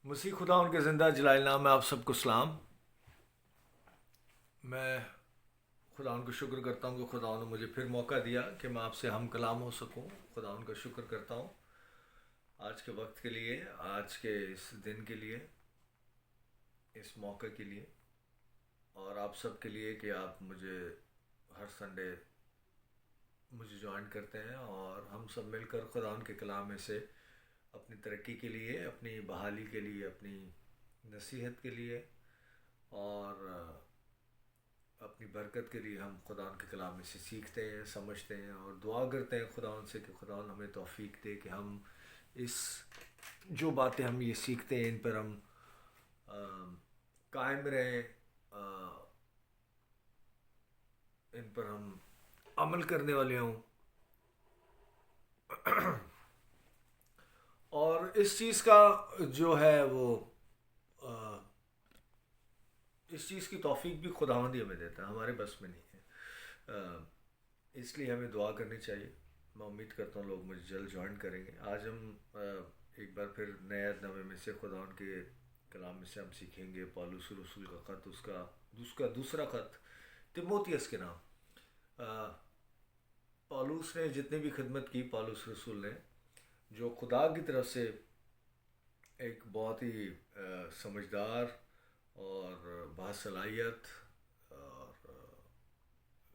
مسیح خدا ان کے زندہ جلال نام میں آپ سب کو سلام. میں خدا ان کو شکر کرتا ہوں کہ خدا نے مجھے پھر موقع دیا کہ میں آپ سے ہم کلام ہو سکوں. خدا ان کا شکر کرتا ہوں آج کے وقت کے لیے، آج کے اس دن کے لیے، اس موقع کے لیے، اور آپ سب کے لیے کہ آپ مجھے ہر سنڈے مجھے جوائن کرتے ہیں اور ہم سب مل کر خدا ان کے کلام میں سے اپنی ترقی کے لیے، اپنی بحالی کے لیے، اپنی نصیحت کے لیے اور اپنی برکت کے لیے ہم خدا ان کے کلام میں سے سیکھتے ہیں، سمجھتے ہیں اور دعا کرتے ہیں خدا ان سے کہ خدا ان ہمیں توفیق دے کہ ہم اس جو باتیں ہم یہ سیکھتے ہیں ان پر ہم قائم رہیں، آ، ان پر ہم عمل کرنے والے ہوں اور اس چیز کا جو ہے وہ آ، اس چیز کی توفیق بھی خداوند ہی ہمیں دیتا ہے، ہمارے بس میں نہیں ہے. اس لیے ہمیں دعا کرنی چاہیے. میں امید کرتا ہوں لوگ مجھے جلد جوائن کریں گے. آج ہم ایک بار پھر نئے نوے میں سے خداوند کے کلام میں سے ہم سیکھیں گے پالوس رسول کا خط، اس کا دوسرا خط تیموتھیوس کے نام. آ، پالوس نے جتنی بھی خدمت کی، پالوس رسول نے جو خدا کی طرف سے ایک بہت ہی سمجھدار اور باصلاحیت اور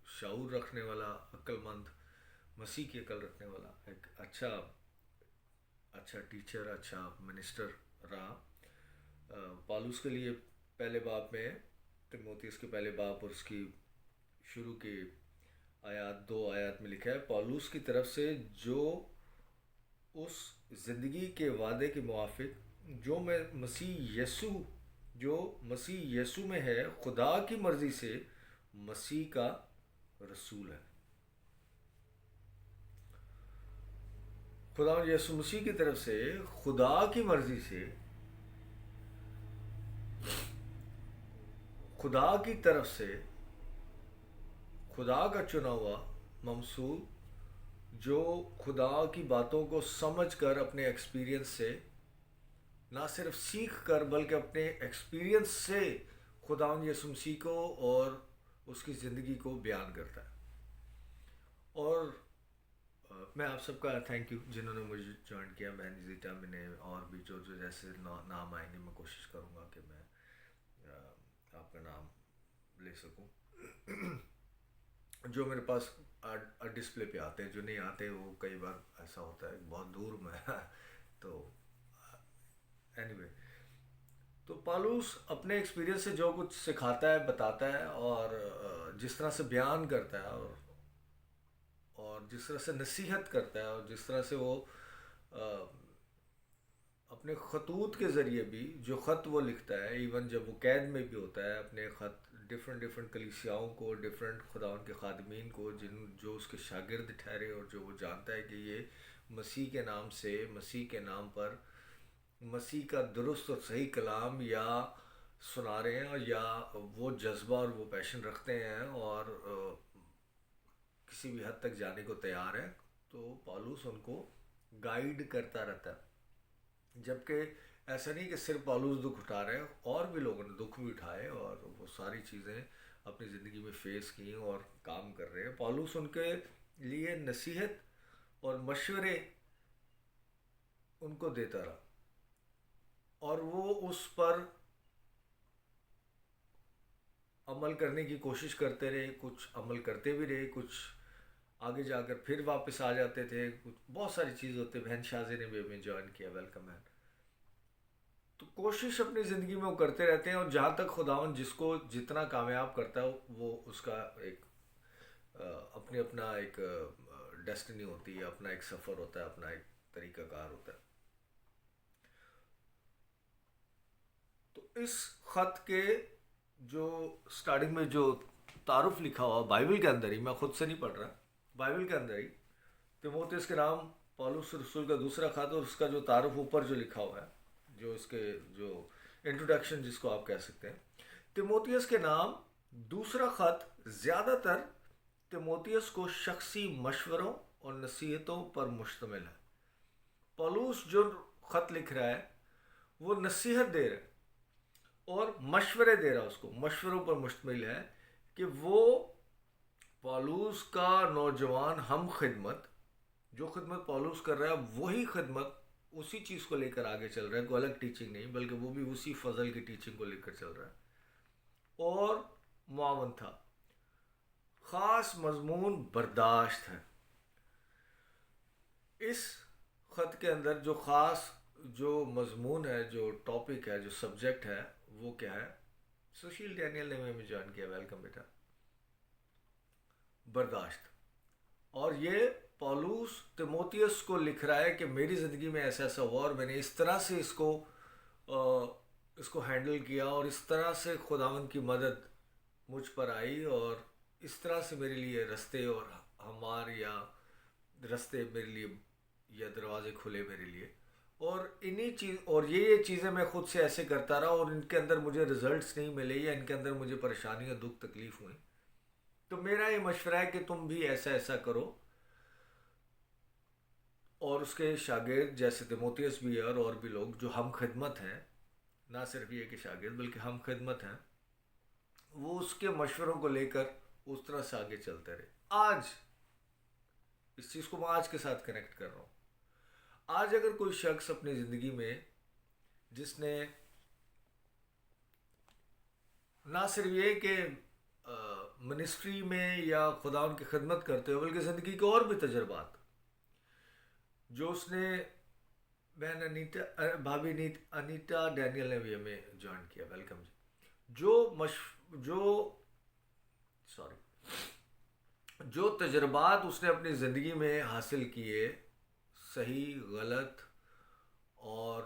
شعور رکھنے والا، عقل مند، مسیح کی عقل رکھنے والا ایک اچھا ٹیچر، اچھا منسٹر رہا. پالوس کے لیے پہلے باب میں، تیموتھیوس کے پہلے باب اور اس کی شروع کی آیات، 2 آیات میں لکھا ہے: پالوس کی طرف سے جو اس زندگی کے وعدے کے موافق جو مسیح یسو میں ہے، خدا کی مرضی سے مسیح کا رسول ہے. خدا یسوع مسیح کی طرف سے، خدا کی مرضی سے، خدا کی طرف سے، خدا کا چنا ہوا ممسول، جو خدا کی باتوں کو سمجھ کر اپنے ایکسپیرینس سے، نہ صرف سیکھ کر بلکہ اپنے ایکسپیرینس سے خداوند یسوع مسیح کو اور اس کی زندگی کو بیان کرتا ہے. اور میں آپ سب کا تھینک یو جنہوں نے مجھے جوائن کیا. بہن زیٹا میں نے اور بھی جو جیسے نام آئیں گے میں کوشش کروں گا کہ میں آپ کا نام لے سکوں. جو میرے پاس ڈسپلے پہ آتے ہیں، جو نہیں آتے وہ کئی بار ایسا ہوتا ہے بہت دور میں تو اینی وے. تو پالوس اپنے ایکسپیرینس سے جو کچھ سکھاتا ہے، بتاتا ہے اور جس طرح سے بیان کرتا ہے اور جس طرح سے نصیحت کرتا ہے اور جس طرح سے وہ اپنے خطوط کے ذریعے بھی، جو خط وہ لکھتا ہے ایون جب وہ قید میں بھی ہوتا ہے، اپنے خط ڈفرینٹ کلیسیاؤں کو، ڈفرینٹ خداوند کے خادمین کو، جو اس کے شاگرد ٹھہرے اور جو وہ جانتا ہے کہ یہ مسیح کے نام سے، مسیح کے نام پر مسیح کا درست اور صحیح کلام یا سنا رہے ہیں یا وہ جذبہ اور وہ پیشن رکھتے ہیں اور کسی بھی حد تک جانے کو تیار ہے، تو پالوس ان کو گائیڈ کرتا رہتا ہے. جبکہ ایسا نہیں کہ صرف پالوس دکھ اٹھا رہے ہیں، اور بھی لوگوں نے دکھ بھی اٹھائے اور وہ ساری چیزیں اپنی زندگی میں فیس کی اور کام کر رہے ہیں. پالوس ان کے لیے نصیحت اور مشورے ان کو دیتا رہا اور وہ اس پر عمل کرنے کی کوشش کرتے رہے. کچھ عمل کرتے بھی رہے، کچھ آگے جا کر پھر واپس آ جاتے تھے. بہت ساری چیز ہوتے. بہن شازی نے بھی ہمیں جوائن کیا، ویلکم ہے. تو کوشش اپنی زندگی میں وہ کرتے رہتے ہیں اور جہاں تک خداوند جس کو جتنا کامیاب کرتا ہے وہ اس کا ایک اپنا ایک ڈیسٹنی ہوتی ہے، اپنا ایک سفر ہوتا ہے، اپنا ایک طریقہ کار ہوتا ہے. تو اس خط کے جو سٹارٹنگ میں جو تعارف لکھا ہوا بائبل کے اندر ہی، میں خود سے نہیں پڑھ رہا، بائبل کے اندر ہی تیموتھیوس کے نام پالوس رسول کا دوسرا خط، اور اس کا جو تعارف اوپر جو لکھا ہوا ہے، جو اس کے جو انٹروڈکشن جس کو آپ کہہ سکتے ہیں، تیموتھیوس کے نام دوسرا خط زیادہ تر تیموتھیوس کو شخصی مشوروں اور نصیحتوں پر مشتمل ہے. پالوس جو خط لکھ رہا ہے وہ نصیحت دے رہا ہے اور مشورے دے رہا ہے، اس کو مشوروں پر مشتمل ہے کہ وہ پالوس کا نوجوان ہم خدمت، جو خدمت پالوس کر رہا ہے وہی خدمت اسی چیز کو لے کر آگے چل رہا ہے، کوئی الگ ٹیچنگ نہیں بلکہ وہ بھی اسی فضل کی ٹیچنگ کو لے کر چل رہا ہے، اور معاون تھا۔ خاص مضمون برداشت ہے اس خط کے اندر، جو خاص جو مضمون ہے، جو ٹاپک ہے، جو سبجیکٹ ہے، وہ کیا ہے؟ سشیل ڈینیل نے ہمیں جوائن کیا، ویلکم بیٹا۔ برداشت۔ اور یہ پالوس تیموتھیوس کو لکھ رہا ہے کہ میری زندگی میں ایسا ایسا ہوا اور میں نے اس طرح سے اس کو ہینڈل کیا، اور اس طرح سے خداوند کی مدد مجھ پر آئی، اور اس طرح سے میرے لیے رستے اور ہمار یا رستے میرے لیے یا دروازے کھلے میرے لیے، اور انہی چیز اور یہ چیزیں میں خود سے ایسے کرتا رہا، اور ان کے اندر مجھے رزلٹس نہیں ملے یا ان کے اندر مجھے پریشانیاں، دکھ، تکلیف ہوئیں۔ تو میرا یہ مشورہ ہے کہ تم بھی ایسا ایسا کرو، اور اس کے شاگرد جیسے تیموتھیوس بھی ہے اور بھی لوگ جو ہم خدمت ہیں، نہ صرف یہ کہ شاگرد بلکہ ہم خدمت ہیں، وہ اس کے مشوروں کو لے کر اس طرح سے آگے چلتے رہے۔ آج اس چیز کو میں آج کے ساتھ کنیکٹ کر رہا ہوں۔ آج اگر کوئی شخص اپنی زندگی میں جس نے نہ صرف یہ کہ منسٹری میں یا خدا ان کی خدمت کرتے ہو بلکہ زندگی کے اور بھی تجربات جو اس نے، بہن بھابھی انیتا ڈینیل نے بھی ہمیں جوائن کیا، ویلکم جی۔ جو تجربات اس نے اپنی زندگی میں حاصل کیے، صحیح، غلط، اور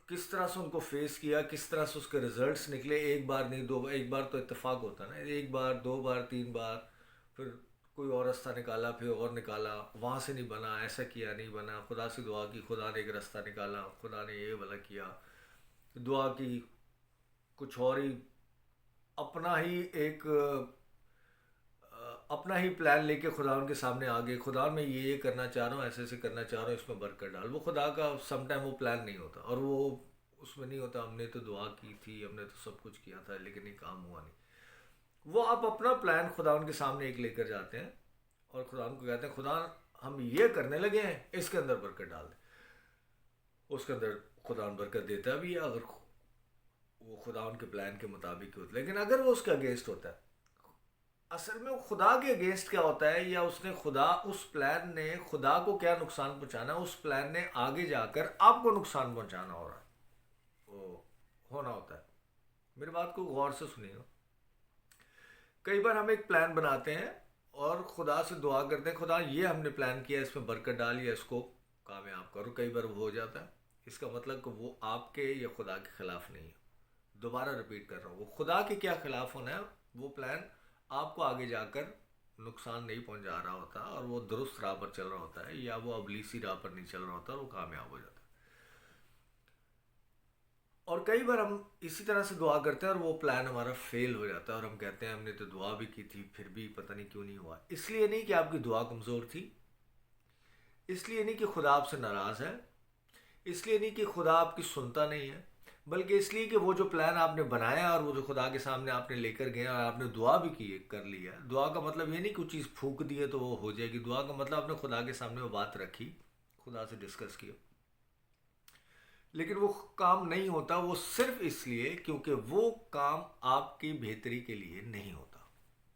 کس طرح سے ان کو فیس کیا، کس طرح سے اس کے رزلٹس نکلے، ایک بار نہیں، دو بار، ایک بار تو اتفاق ہوتا ہے نا، ایک بار، دو بار، تین بار، پھر کوئی اور راستہ نکالا، پھر اور نکالا، وہاں سے نہیں بنا، ایسا کیا نہیں بنا، خدا سے دعا کی، خدا نے ایک راستہ نکالا، خدا نے یہ بھلا کیا، دعا کی کچھ اور ہی، اپنا ہی ایک اپنا ہی پلان لے کے خدا ان کے سامنے آ گئے، خدا میں یہ کرنا چاہ رہا ہوں، ایسے ایسے کرنا چاہ رہا ہوں، اس میں برکت ڈال۔ وہ خدا کا سم ٹائم وہ پلان نہیں ہوتا، اور وہ اس میں نہیں ہوتا ہم نے تو دعا کی تھی، ہم نے تو سب کچھ کیا تھا لیکن یہ کام ہوا نہیں۔ وہ آپ اپنا پلان خدا ان کے سامنے ایک لے کر جاتے ہیں اور خدا ان کو کہتے ہیں خدا ہم یہ کرنے لگے ہیں، اس کے اندر برکت ڈال دیں۔ اس کے اندر خدا برکت دیتا بھی ہے اگر وہ خدا ان کے پلان کے مطابق ہوتا ہے، لیکن اگر وہ اس کا اگینسٹ ہوتا ہے، اصل میں خدا کے اگینسٹ کیا ہوتا ہے، یا اس نے خدا، اس پلان نے خدا کو کیا نقصان پہنچانا، اس پلان نے آگے جا کر آپ کو نقصان پہنچانا ہو رہا ہے، وہ ہونا ہوتا ہے۔ میری بات کو غور سے سنیے گا۔ کئی بار ہم ایک پلان بناتے ہیں اور خدا سے دعا کرتے ہیں، خدا یہ ہم نے پلان کیا، اس میں برکت ڈالی ہے، اس کو کامیاب کرو۔ کئی بار وہ ہو جاتا ہے، اس کا مطلب کہ وہ آپ کے یا خدا کے خلاف نہیں ہے۔ دوبارہ رپیٹ کر رہا ہوں، وہ خدا کے کیا خلاف ہونا ہے، وہ پلان آپ کو آگے جا کر نقصان نہیں پہنچا رہا ہوتا، اور وہ درست راہ پر چل رہا ہوتا ہے، یا وہ ابلیسی راہ پر نہیں چل رہا ہوتا اور وہ کامیاب ہو جاتا ہے۔ اور کئی بار ہم اسی طرح سے دعا کرتے ہیں اور وہ پلان ہمارا فیل ہو جاتا ہے، اور ہم کہتے ہیں ہم نے تو دعا بھی کی تھی پھر بھی پتہ نہیں کیوں نہیں ہوا۔ اس لیے نہیں کہ آپ کی دعا کمزور تھی، اس لیے نہیں کہ خدا آپ سے ناراض ہے، اس لیے نہیں کہ خدا آپ کی سنتا نہیں ہے، بلکہ اس لیے کہ وہ جو پلان آپ نے بنایا اور وہ جو خدا کے سامنے آپ نے لے کر گئے اور آپ نے دعا بھی کی کر لی ہے، دعا کا مطلب یہ نہیں کہ چیز پھونک دی ہے تو وہ ہو جائے گی، دعا کا مطلب آپ نے خدا کے سامنے وہ بات رکھی، خدا سے ڈسکس کیا، لیکن وہ کام نہیں ہوتا، وہ صرف اس لیے کیونکہ وہ کام آپ کی بہتری کے لیے نہیں ہوتا۔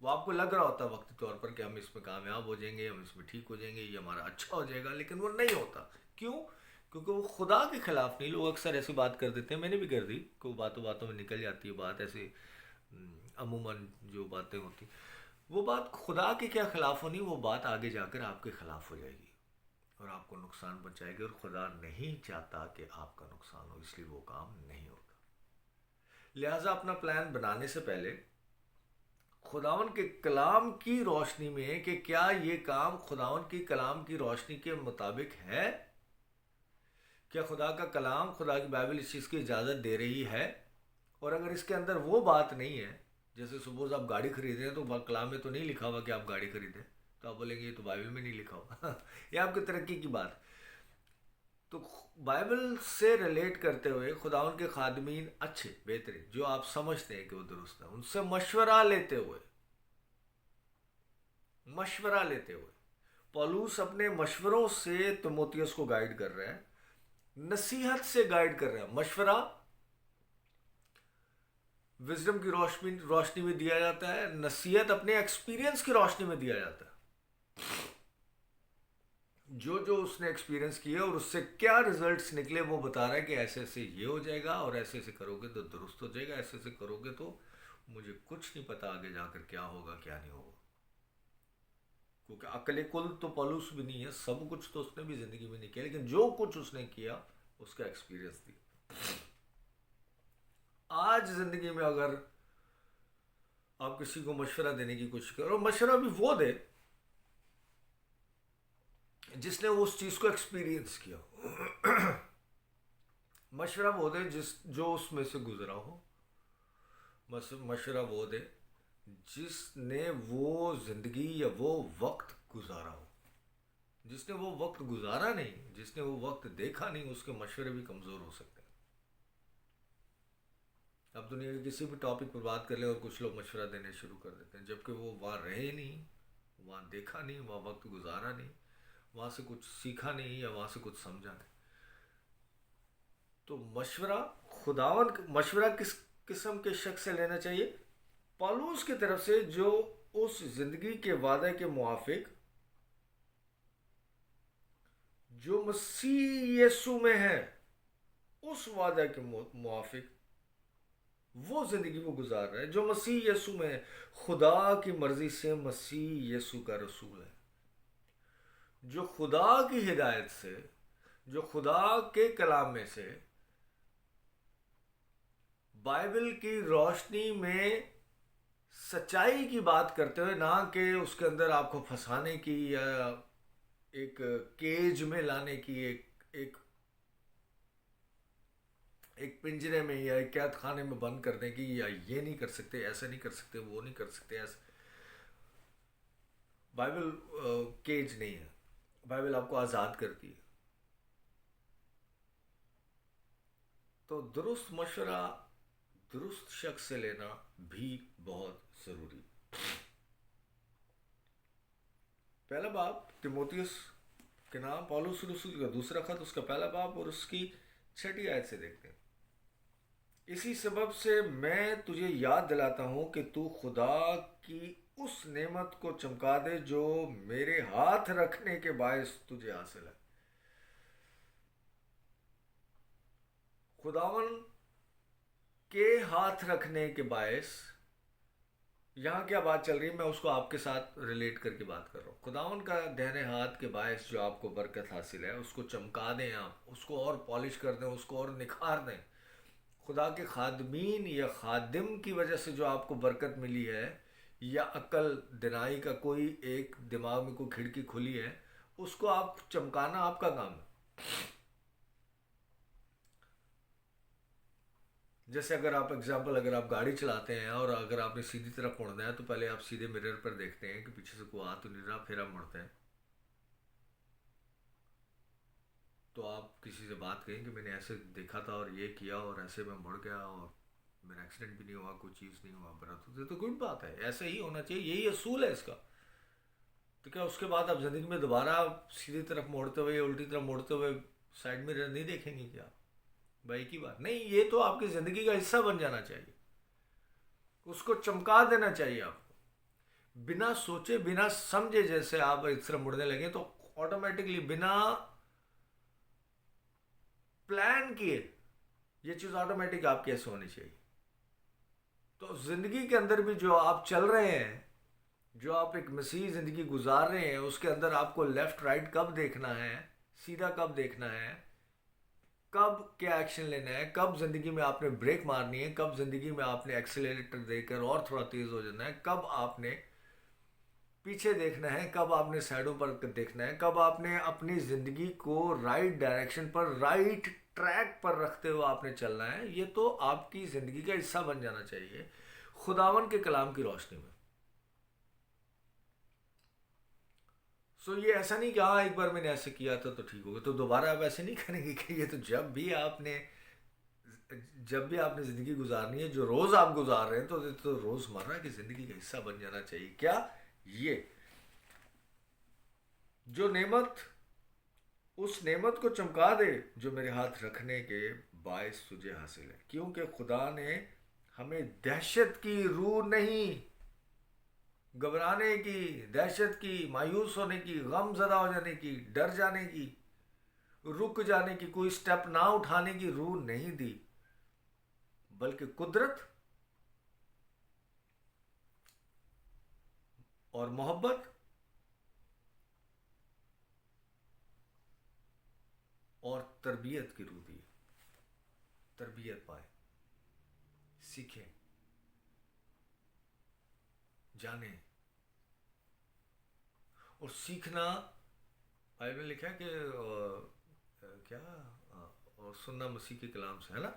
وہ آپ کو لگ رہا ہوتا وقتی طور پر کہ ہم اس میں کامیاب ہو جائیں گے، ہم اس میں ٹھیک ہو جائیں گے، یہ ہمارا اچھا ہو جائے گا، لیکن وہ نہیں ہوتا۔ کیوں؟ کیونکہ وہ خدا کے خلاف نہیں۔ لوگ اکثر ایسی بات کر دیتے ہیں، میں نے بھی کر دی، کہ باتوں باتوں میں نکل جاتی ہے بات ایسے، عموماً جو باتیں ہوتی، وہ بات خدا کے کیا خلاف ہونی، وہ بات آگے جا کر آپ کے خلاف ہو جائے گی اور آپ کو نقصان پہنچائے گی، اور خدا نہیں چاہتا کہ آپ کا نقصان ہو، اس لیے وہ کام نہیں ہوتا۔ لہٰذا اپنا پلان بنانے سے پہلے خداون کے کلام کی روشنی میں کہ کیا یہ کام خداون کی کلام کی روشنی کے مطابق ہے، کیا خدا کا کلام، خدا کی بائبل اس چیز کی اجازت دے رہی ہے، اور اگر اس کے اندر وہ بات نہیں ہے، جیسے سپوز آپ گاڑی خریدیں تو کلام میں تو نہیں لکھا ہوا کہ آپ گاڑی خریدیں، تو آپ بولیں گے یہ تو بائبل میں نہیں لکھا ہوا یہ آپ کی ترقی کی بات۔ تو بائبل سے ریلیٹ کرتے ہوئے خداوند کے خادمین اچھے بہترین جو آپ سمجھتے ہیں کہ وہ درست ہے، ان سے مشورہ لیتے ہوئے پولوس اپنے مشوروں سے تیموتھیوس کو گائیڈ کر رہا ہے، نصیحت سے گائیڈ کر رہا ہے۔ مشورہ وزڈم کی روشنی میں دیا جاتا ہے، نصیحت اپنے ایکسپیرینس کی روشنی میں دیا جاتا ہے، جو اس نے ایکسپیرینس کیا اور اس سے کیا ریزلٹس نکلے وہ بتا رہا ہے کہ ایسے ایسے یہ ہو جائے گا، اور ایسے ایسے کرو گے تو درست ہو جائے گا، ایسے ایسے کرو گے تو مجھے کچھ نہیں پتا آگے جا کر کیا ہوگا کیا نہیں ہوگا، کیونکہ عقل کل تو پولوس بھی نہیں ہے، سب کچھ تو اس نے بھی زندگی میں نہیں کیا، لیکن جو کچھ اس نے کیا اس کا ایکسپیرینس دی۔ آج زندگی میں اگر آپ کسی کو مشورہ دینے کی کوشش کرو، مشورہ بھی وہ دے جس نے اس چیز کو ایکسپیرینس کیا ہو، مشورہ وہ دے جو اس میں سے گزرا ہو، مشورہ وہ دے جس نے وہ زندگی یا وہ وقت گزارا ہو۔ جس نے وہ وقت گزارا نہیں، جس نے وہ وقت دیکھا نہیں، اس کے مشورے بھی کمزور ہو سکتے ہیں۔ اب دنیا کے کسی بھی ٹاپک پر بات کر لیں اور کچھ لوگ مشورہ دینے شروع کر دیتے ہیں، جبکہ وہ وہاں رہے نہیں، وہاں دیکھا نہیں، وہاں وقت گزارا نہیں، وہاں سے کچھ سیکھا نہیں یا وہاں سے کچھ سمجھا نہیں۔ تو مشورہ کس قسم کے شخص سے لینا چاہیے؟ پالوس کی طرف سے، جو اس زندگی کے وعدے کے موافق جو مسیح یسوع میں ہے، اس وعدے کے موافق وہ زندگی وہ گزار رہا ہے جو مسیح یسوع میں ہے، خدا کی مرضی سے مسیح یسوع کا رسول ہے، جو خدا کی ہدایت سے، جو خدا کے کلام میں سے، بائبل کی روشنی میں سچائی کی بات کرتے ہوئے، نہ کہ اس کے اندر آپ کو پھنسانے کی یا ایک کیج میں لانے کی، ایک پنجرے میں یا ایک قید خانے میں بند کرنے کی، یا یہ نہیں کر سکتے، ایسا نہیں کر سکتے، وہ نہیں کر سکتے، ایسا۔ بائبل کیج نہیں ہے، بائبل آپ کو آزاد کرتی ہے۔ تو درست مشورہ درست شخص سے لینا بھی بہت ضروری۔ پہلا باب تیموتھیوس کے نام پولس رسول کا دوسرا خط، اس کا پہلا باب اور اس کی 6 آیت سے دیکھتے ہیں۔ اسی سبب سے میں تجھے یاد دلاتا ہوں کہ تو خدا کی اس نعمت کو چمکا دے جو میرے ہاتھ رکھنے کے باعث تجھے حاصل ہے۔ خداون کے ہاتھ رکھنے کے باعث، یہاں کیا بات چل رہی ہے، میں اس کو آپ کے ساتھ ریلیٹ کر کے بات کر رہا ہوں۔ خداون کا دہنے ہاتھ کے باعث جو آپ کو برکت حاصل ہے، اس کو چمکا دیں، آپ اس کو اور پالش کر دیں، اس کو اور نکھار دیں۔ خدا کے خادمین یا خادم کی وجہ سے جو آپ کو برکت ملی ہے، یا عقل دنائی کا کوئی ایک دماغ میں کوئی کھڑکی کھلی ہے، اس کو آپ چمکانا آپ کا کام ہے۔ جیسے اگر آپ گاڑی چلاتے ہیں اور اگر آپ نے سیدھی طرف مڑنا ہے تو پہلے آپ سیدھے مرر پر دیکھتے ہیں کہ پیچھے سے کوئی آ تو نہیں رہا، پھر آپ مڑتے ہیں۔ تو آپ کسی سے بات کہیں کہ میں نے ایسے دیکھا تھا اور یہ کیا اور ایسے میں مڑ گیا اور میرا ایکسیڈنٹ بھی نہیں ہوا، کوئی چیز نہیں ہوا، برا تو گڈ بات ہے، ایسے ہی ہونا چاہیے، یہی اصول ہے اس کا۔ تو کیا اس کے بعد آپ زندگی میں دوبارہ سیدھی طرف موڑتے ہوئے یا الٹی طرف موڑتے ہوئے سائڈ مرر نہیں دیکھیں گے کیا؟ بھائی کی بات نہیں، یہ تو آپ کی زندگی کا حصہ بن جانا چاہیے، اس کو چمکا دینا چاہیے آپ کو، بنا سوچے بنا سمجھے۔ جیسے آپ اس طرح مڑنے لگے تو آٹومیٹکلی بنا پلان کیے یہ چیز آٹومیٹک آپ کیسے ہونی چاہیے۔ تو زندگی کے اندر بھی جو آپ چل رہے ہیں، جو آپ ایک مسیحی زندگی گزار رہے ہیں، اس کے اندر آپ کو لیفٹ رائٹ کب دیکھنا ہے، سیدھا کب دیکھنا ہے، کب کیا ایکشن لینا ہے، کب زندگی میں آپ نے بریک مارنی ہے، کب زندگی میں آپ نے ایکسیلریٹر دے کر اور تھوڑا تیز ہو جانا ہے، کب آپ نے پیچھے دیکھنا ہے، کب آپ نے سائڈوں پر دیکھنا ہے، کب آپ نے اپنی زندگی کو رائٹ ڈائریکشن پر، رائٹ ٹریک پر رکھتے ہوئے آپ نے چلنا ہے۔ یہ تو آپ کی زندگی کا حصہ بن جانا چاہیے خداون کے کلام کی روشنی میں۔ سو یہ ایسا نہیں کہ ہاں ایک بار میں نے ایسے کیا تھا تو ٹھیک ہو گیا تو دوبارہ آپ ایسے نہیں کریں گے کہ یہ تو جب بھی آپ نے زندگی گزارنی ہے جو روز آپ گزار رہے ہیں تو یہ تو روز مرہ کی زندگی کا حصہ بن جانا چاہیے. کیا یہ جو نعمت اس نعمت کو چمکا دے جو میرے ہاتھ رکھنے کے باعث تجھے حاصل ہے, کیونکہ خدا نے ہمیں دہشت کی روح نہیں, گھبرانے کی, دہشت کی, مایوس ہونے کی, غم زدہ ہو جانے کی, ڈر جانے کی, رک جانے کی, کوئی سٹیپ نہ اٹھانے کی روح نہیں دی, بلکہ قدرت اور محبت اور تربیت کی روح دی. تربیت پائے, سیکھیں, جانیں. اور سیکھنا بھائی نے لکھا ہے کہ کیا اور سننا مسیح کے کلام سے ہے نا,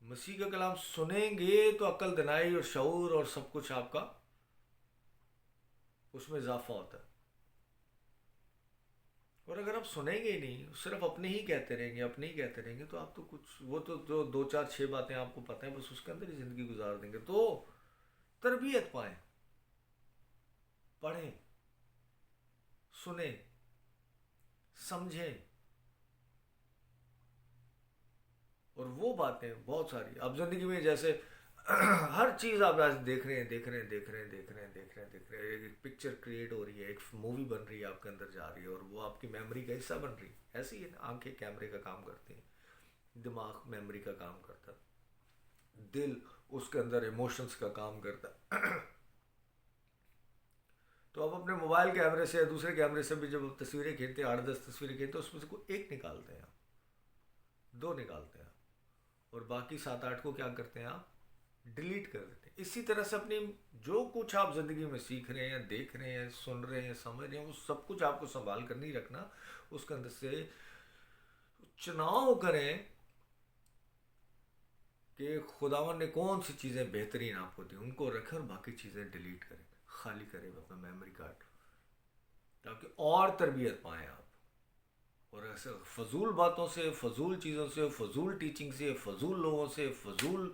مسیح کا کلام سنیں گے تو عقل دانائی اور شعور اور سب کچھ آپ کا اس میں اضافہ ہوتا ہے. اور اگر آپ سنیں گے ہی نہیں, صرف اپنے ہی کہتے رہیں گے تو آپ تو کچھ وہ تو جو 2 4 6 باتیں آپ کو پتہ ہیں بس اس کے اندر ہی زندگی گزار دیں گے. تو تربیت پائیں, پڑھیں, سنیں, سمجھیں, اور وہ باتیں بہت ساری اب زندگی میں جیسے ہر چیز آپ دیکھ رہے ہیں, ایک پکچر کریٹ ہو رہی ہے, ایک مووی بن رہی ہے, آپ کے اندر جا رہی ہے اور وہ آپ کی میموری کا حصہ بن رہی ہے. ایسے ہی آنکھیں کیمرے کا کام کرتی ہیں, دماغ میموری کا کام کرتا ہے, دل اس کے اندر ایموشنز کا کام کرتا ہے. تو آپ اپنے موبائل کیمرے سے یا دوسرے کیمرے سے بھی جب تصویریں کھینچتے ہیں, 8 10 تصویریں کھینچتے ہیں, اس میں سے کوئی ایک نکالتے ہیں, 2 نکالتے ہیں, اور باقی 7 8 کو کیا کرتے ہیں آپ, ڈیلیٹ کر دیتے ہیں. اسی طرح سے اپنی جو کچھ آپ زندگی میں سیکھ رہے ہیں, دیکھ رہے ہیں, سن رہے ہیں, سمجھ رہے ہیں, وہ سب کچھ آپ کو سنبھال کر نہیں رکھنا. اس کے اندر سے چناؤ کریں کہ خداوند نے کون سی چیزیں بہترین آپ کو دیں, ان کو رکھیں اور باقی چیزیں ڈیلیٹ کریں, خالی کریں اپنا میموری کارڈ, تاکہ اور تربیت پائیں آپ. اور ایسے فضول باتوں سے, فضول چیزوں سے, فضول ٹیچنگ سے, فضول لوگوں سے, فضول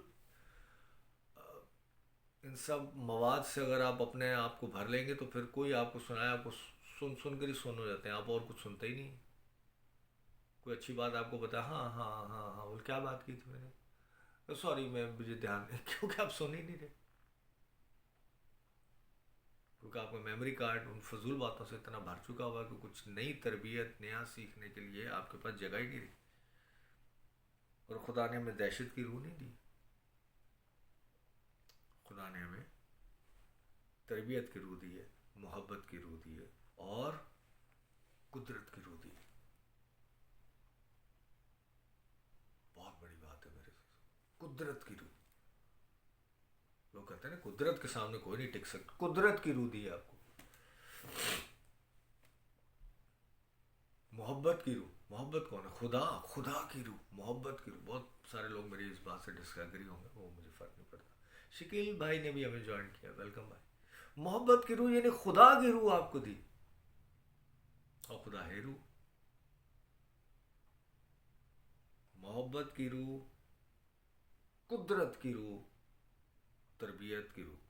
ان سب مواد سے اگر آپ اپنے آپ کو بھر لیں گے تو پھر کوئی آپ کو سنائے, آپ کو سن کر ہی سن ہو جاتے ہیں, آپ اور کچھ سنتے ہی نہیں. کوئی اچھی بات آپ کو بتا, ہاں ہاں ہاں ہاں وہ کیا بات کی تھی میں نے, سوری میں مجھے دھیان نہیں, کیونکہ آپ سن ہی نہیں رہے, کیونکہ آپ کا میموری کارڈ ان فضول باتوں سے اتنا بھر چکا ہوا کہ کچھ نئی تربیت, نیا سیکھنے کے لیے آپ کے پاس جگہ ہی نہیں رہی. اور خدا نے ہمیں دہشت کی روح نہیں دی, خدا نے ہمیں تربیت کی روح دی ہے, محبت کی روح دی ہے, اور قدرت کی روح دی ہے. بہت بڑی بات ہے میرے سے, قدرت کی روح. لوگ کہتے ہیں نا قدرت کے سامنے کوئی نہیں ٹک سکتا, قدرت کی روح دی ہے آپ کو. محبت کی روح, محبت کون ہے, خدا کی روح, محبت کی روح. بہت سارے لوگ میری اس بات سے ڈس ایگری ہوں گے, وہ مجھے فرق نہیں پڑتا. شکیل بھائی نے بھی ہمیں جوائن کیا, ویلکم بھائی. محبت کی روح یعنی خدا کی روح آپ کو دی, اور خدا ہے روح. محبت کی روح, قدرت کی روح, تربیت کی روح.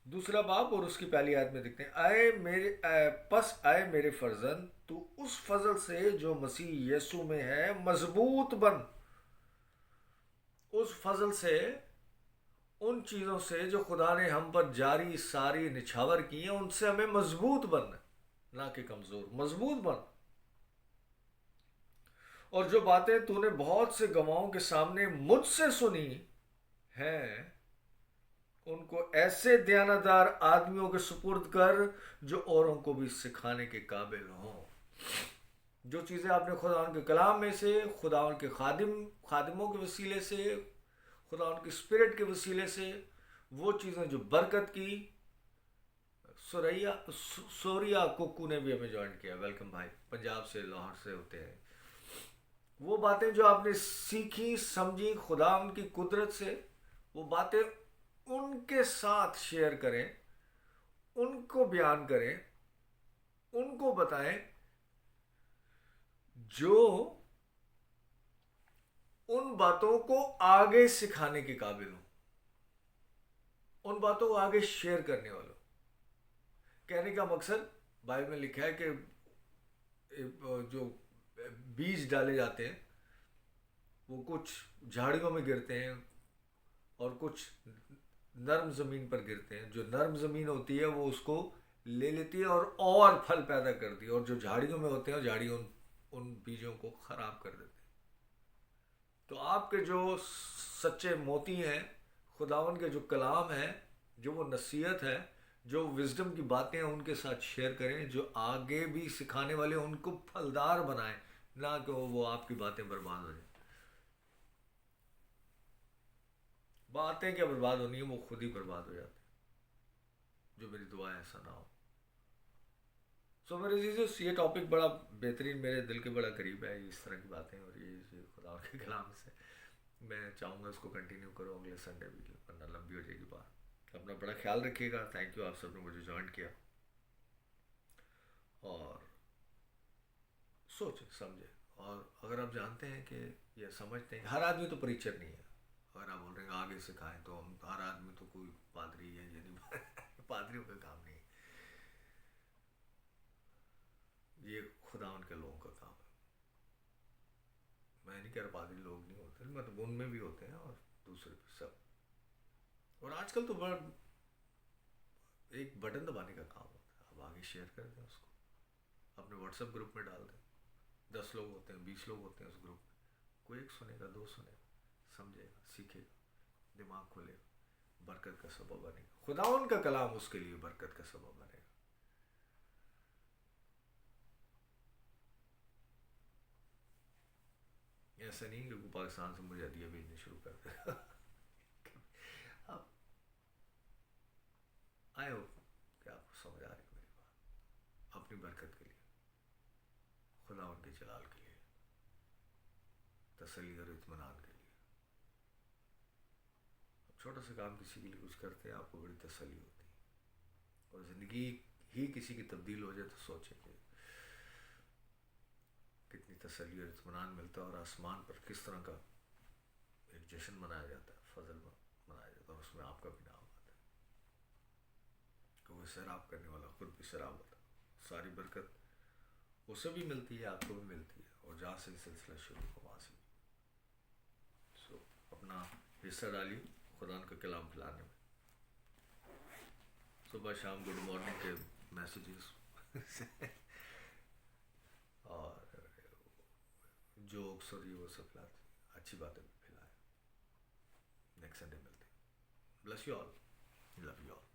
دوسرا باب اور اس کی پہلی آیت میں دیکھتے ہیں, آئے میرے فرزند, تو اس فضل سے جو مسیح یسوع میں ہے مضبوط بن. اس فضل سے, ان چیزوں سے جو خدا نے ہم پر جاری ساری نچھاور کی ہیں, ان سے ہمیں مضبوط بننا, نہ کہ کمزور, مضبوط بن. اور جو باتیں تو نے بہت سے گواہوں کے سامنے مجھ سے سنی ہیں, ان کو ایسے دیانتدار آدمیوں کے سپرد کر جو اوروں کو بھی سکھانے کے قابل ہوں. جو چیزیں آپ نے خدا ان کے کلام میں سے, خدا ان کے خادموں کے وسیلے سے, خدا ان کی اسپرٹ کے وسیلے سے, وہ چیزیں جو برکت کی. سوریا کوکو نے بھی ہمیں جوائن کیا, ویلکم بھائی, پنجاب سے, لاہور سے ہوتے ہیں. وہ باتیں جو آپ نے سیکھی, سمجھی خدا ان کی قدرت سے, وہ باتیں ان کے ساتھ شیئر کریں، ان کو بیان کریں، ان کو بتائیں جو ان باتوں کو آگے سکھانے کے قابل ہوں، ان باتوں کو آگے شیئر کرنے والوں. کہنے کا مقصد بائبل میں لکھا ہے کہ جو بیج ڈالے جاتے ہیں وہ کچھ جھاڑیوں میں گرتے ہیں اور کچھ نرم زمین پر گرتے ہیں. جو نرم زمین ہوتی ہے وہ اس کو لے لیتی ہے اور پھل پیدا کرتی ہے، اور جو جھاڑیوں میں ہوتے ہیں جھاڑیوں ان بیجوں کو خراب کر دیتے ہیں. تو آپ کے جو سچے موتی ہیں، خداون کے جو کلام ہے، جو وہ نصیحت ہے، جو وزڈم کی باتیں ہیں، ان کے ساتھ شیئر کریں، جو آگے بھی سکھانے والے ان کو پھلدار بنائیں، نہ کہ وہ آپ کی باتیں برباد ہو جائیں. باتیں کیا برباد ہونی ہے، وہ خود ہی برباد ہو جاتی. جو میری دعا ہے ایسا نہ ہو. سو میرے عزیزو، یہ ٹاپک بڑا بہترین، میرے دل کے بڑا قریب ہے. اس طرح کی باتیں اور یہ خدا کے کلام سے میں چاہوں گا اس کو کنٹینیو کرو اگلے سنڈے بھی، ورنہ لمبی ہو جائے گی بات. اپنا بڑا خیال رکھیے گا. تھینک یو آپ سب نے مجھے جوائن کیا. اور سوچیں سمجھیں، اور اگر آپ جانتے ہیں کہ یہ سمجھتے ہیں، ہر آدمی تو پریچر نہیں ہے. اگر آپ بول رہے ہیں آگے سکھائیں، تو ہم ہر آدمی تو کوئی پادری ہے یہ نہیں پادریوں کا کام نہیں. یہ خدا ان کے لوگوں کا کام ہے. میں نہیں کہہ رہا پادری لوگ نہیں ہوتے، مطلب ان میں بھی ہوتے ہیں اور دوسرے بھی سب. اور آج کل تو بڑا ایک بٹن دبانے کا کام ہوتا ہے. آپ آگے شیئر کر دیں اس کو، اپنے واٹس ایپ گروپ میں ڈال دیں. 10 لوگ ہوتے ہیں، 20 لوگ ہوتے ہیں اس گروپ میں. کوئی ایک سنے گا، دو سنے گا، سمجھے گا، سیکھے گا، دماغ کھولے گا، برکت کا سبب بنے گا. خدا ان کا کلام اس کے لیے برکت کا سبب بنے گا. ایسا نہیں کہ پاکستان سے مجھے ہدیہ بھیجنے شروع کر دے. اب آئی ہوپ کہ آپ کو سمجھ آ رہی ہے میری بات. اپنی برکت کے لیے، خدا ان کے جلال کے لیے، تسلی اور اطمینان کے لیے. اب چھوٹا سا کام کسی کے لیے کچھ کرتے ہیں، آپ کو بڑی تسلی ہوتی ہے. اور زندگی ہی کسی کی تبدیل ہو جائے تو سوچیں کہ کتنی تسلی اور اطمینان ملتا ہے، اور آسمان پر کس طرح کا ایک جشن منایا جاتا ہے، فضل منایا جاتا ہے، اور اس میں آپ کا بھی نام آتا ہے کہ وہ سیراب کرنے والا خود بھی سیراب ہوتا ہے. ساری برکت اسے بھی ملتی ہے، آپ کو بھی ملتی ہے، اور جہاں سے سلسلہ شروع ہو وہاں سے. سو اپنا حصہ ڈالیے خدا کا کلام پھیلانے میں. صبح شام گڈ مارننگ کے میسیجز اور جوکس اور یہ وہ سب پھیلاتے، اچھی باتیں بھی پھیلائیں. نیکسٹ سنڈے ملتے ہیں. Bless you all. Love you all.